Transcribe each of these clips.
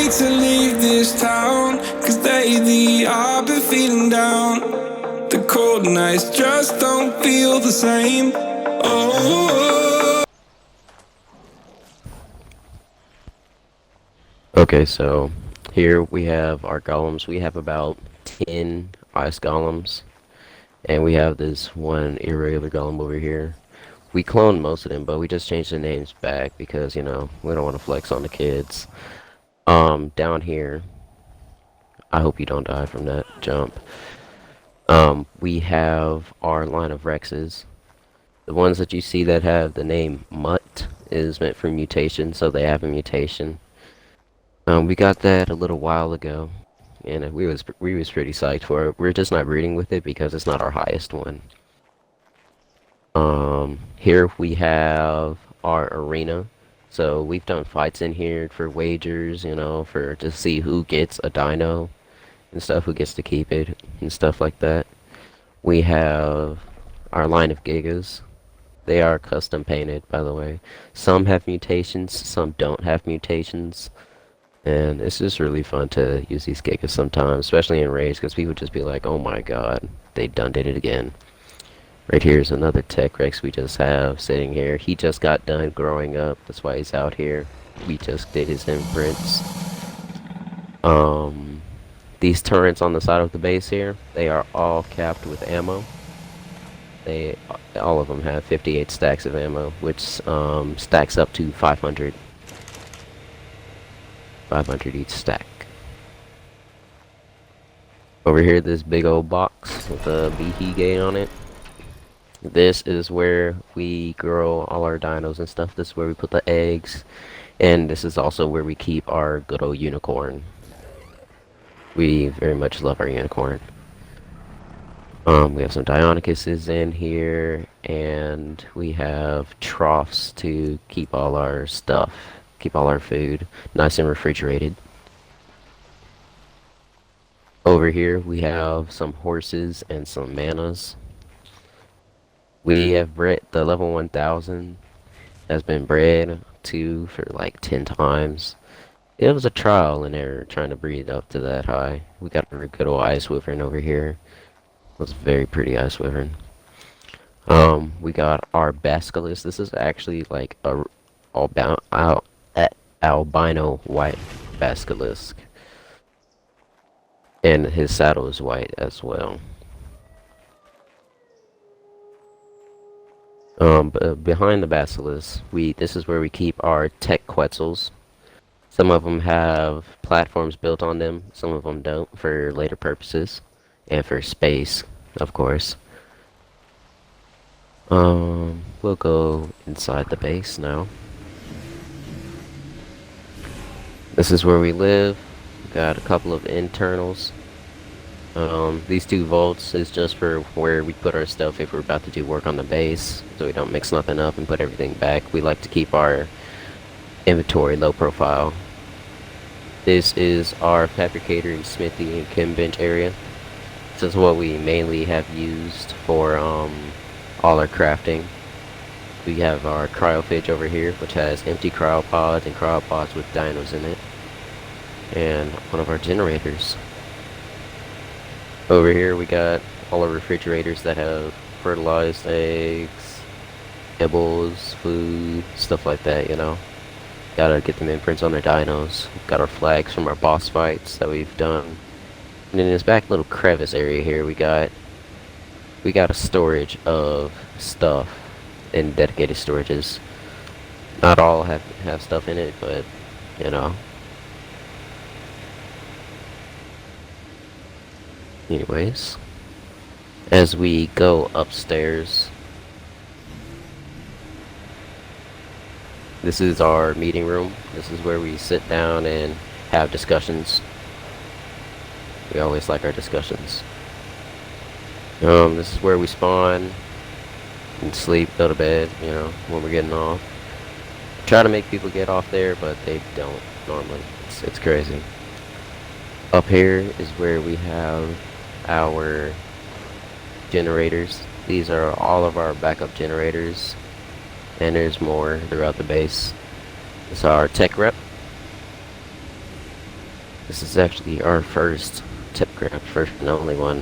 wait to leave this town, cause lately I've been feeling down. The cold nights just don't feel the same. Oh, Okay, so here we have our golems. We have about 10 ice golems, and we have this one irregular golem over here. We cloned most of them, but we just changed the names back because, we don't want to flex on the kids. Down here, I hope you don't die from that jump. We have our line of Rexes. The ones that you see that have the name Mutt is meant for mutation, so they have a mutation. We got that a little while ago, and we was pretty psyched for it. We're just not breeding with it because it's not our highest one. Here we have our arena. So we've done fights in here for wagers, for to see who gets a dino and stuff, who gets to keep it and stuff like that. We have our line of gigas. They are custom painted, by the way. Some have mutations, some don't have mutations. And it's just really fun to use these gigas sometimes, especially in raids, because people just be like, oh my god, they done did it again. Right here is another Tech Rex we just have sitting here. He just got done growing up, that's why he's out here. We just did his imprints. These turrets on the side of the base here, they are all capped with ammo. All of them have 58 stacks of ammo, which stacks up to 500. 500 each stack. Over here, this big old box with a BT gate on it. This is where we grow all our dinos and stuff. This is where we put the eggs. And this is also where we keep our good old unicorn. We very much love our unicorn. We have some Dionycuses in here, and we have troughs to keep all our stuff, keep all our food nice and refrigerated. Over here we have some horses and some manas. We have bred the level 1000 has been bred to for like 10 times. It was a trial and error trying to breed up to that high. We got a good old ice wyvern over here. It was a very pretty ice wyvern. We got our basilisk. This is actually like a albino white basilisk, and his saddle is white as well. But behind the basilisk, this is where we keep our tech quetzals. Some of them have platforms built on them, some of them don't, for later purposes and for space, of course. We'll go inside the base now. This is where we live. We've got a couple of internals. These 2 vaults is just for where we put our stuff if we're about to do work on the base, so we don't mix nothing up and put everything back. We like to keep our inventory low profile. This is our fabricator and smithy and chem bench area. This is what we mainly have used for all our crafting. We have our cryofridge over here, which has empty cryopods and cryopods with dinos in it, and one of our generators. Over here we got all our refrigerators that have fertilized eggs, kibbles, food, stuff like that, Gotta get them imprints on their dinos. We've got our flags from our boss fights that we've done. And in this back little crevice area here, we got a storage of stuff in dedicated storages. Not all have stuff in it, but Anyways, as we go upstairs, this is our meeting room. This is where we sit down and have discussions. We always like our discussions. This is where we spawn and sleep, go to bed, when we're getting off. Try to make people get off there, but they don't normally. It's crazy. Up here is where we have our generators. These are all of our backup generators, and there's more throughout the base. This is our tech rep. This is actually our first tip craft, first and only one.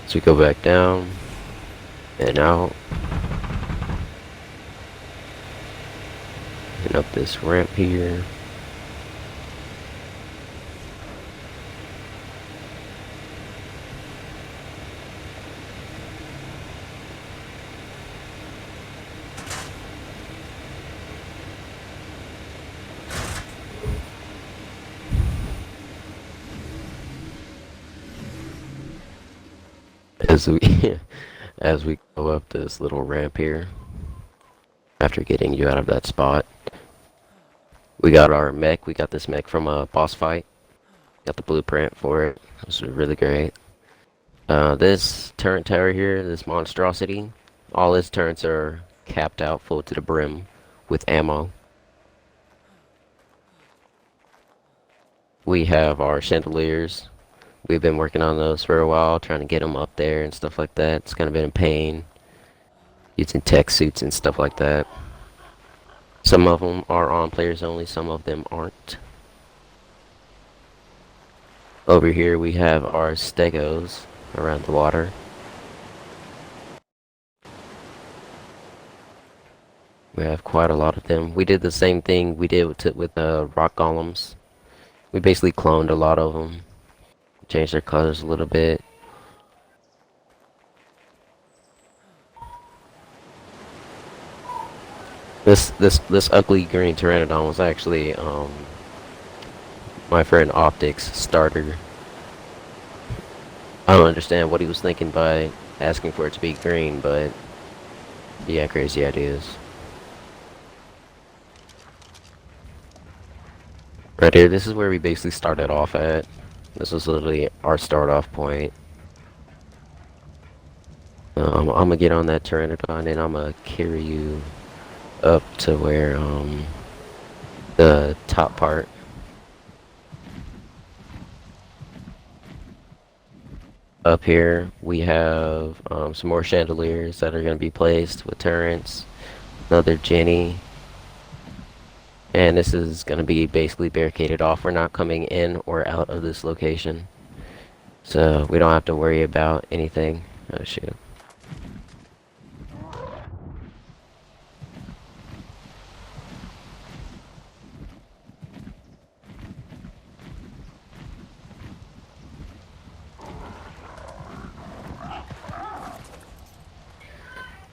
So we go back down and out and up this ramp here. As we as we go up this little ramp here, after getting you out of that spot, we got our mech. We got this mech from a boss fight. Got the blueprint for it. This is really great. This turret tower here, this monstrosity, all its turrets are capped out full to the brim with ammo. We have our chandeliers. We've been working on those for a while, trying to get them up there and stuff like that. It's kind of been a pain, using tech suits and stuff like that. Some of them are on players only, some of them aren't. Over here we have our stegos around the water. We have quite a lot of them. We did the same thing we did with rock golems. We basically cloned a lot of them, changed their colors a little bit. This ugly green pteranodon was actually my friend Optic's starter. I don't understand what he was thinking by asking for it to be green, but yeah, crazy ideas. Right here, this is where we basically started off at. This was literally our start off point. I'm gonna get on that pteranodon and I'm gonna carry you up to where the top part. Up here we have some more chandeliers that are going to be placed with turrets, another Jenny, and this is going to be basically barricaded off. We're not coming in or out of this location, so we don't have to worry about anything. Oh shoot.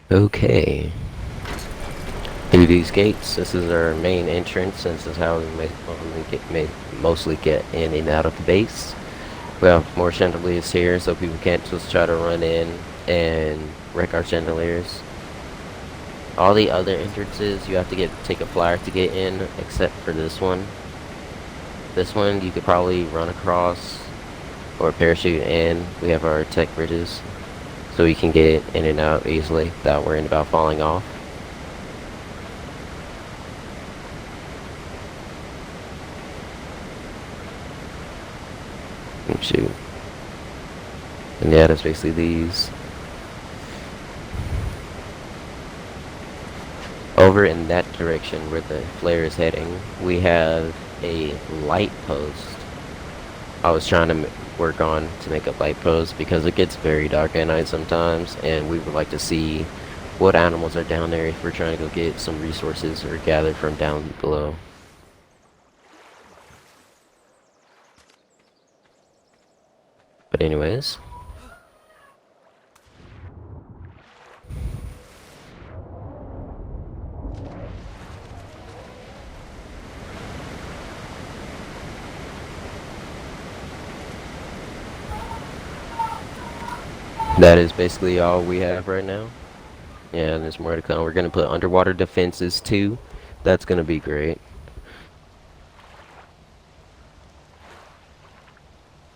Okay. Through these gates, this is our main entrance. This is how we mostly get in and out of the base. We have more chandeliers here, so people can't just try to run in and wreck our chandeliers. All the other entrances, you have to take a flyer to get in, except for this one. This one, you could probably run across or parachute in. We have our tech bridges, so we can get in and out easily without worrying about falling off. Shoot. And yeah, that's basically these. Over in that direction where the flare is heading, we have a light post. I was trying to work on to make a light post because it gets very dark at night sometimes, and we would like to see what animals are down there if we're trying to go get some resources or gather from down below. But anyways, that is basically all we have right now. Yeah, there's more to come. We're gonna put underwater defenses too. That's gonna be great.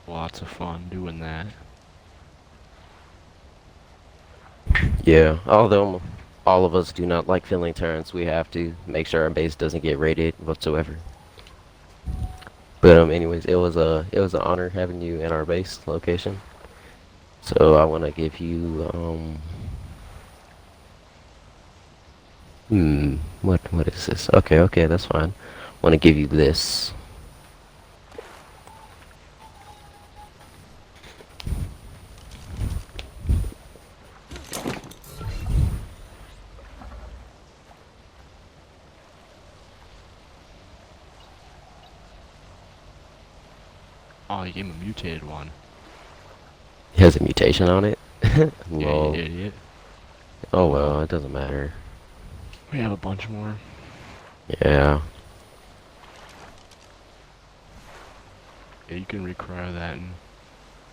Lots of fun doing that. Yeah, although all of us do not like filling turrets, we have to make sure our base doesn't get raided whatsoever. But anyways, it was an honor having you in our base location. So I want to give you What is this? Okay, that's fine. Want to give you this. Oh, you gave him a mutated one. It has a mutation on it. Yeah, you Lol. idiot. Oh well, it doesn't matter. We have a bunch more. Yeah. Yeah, you can recryo that and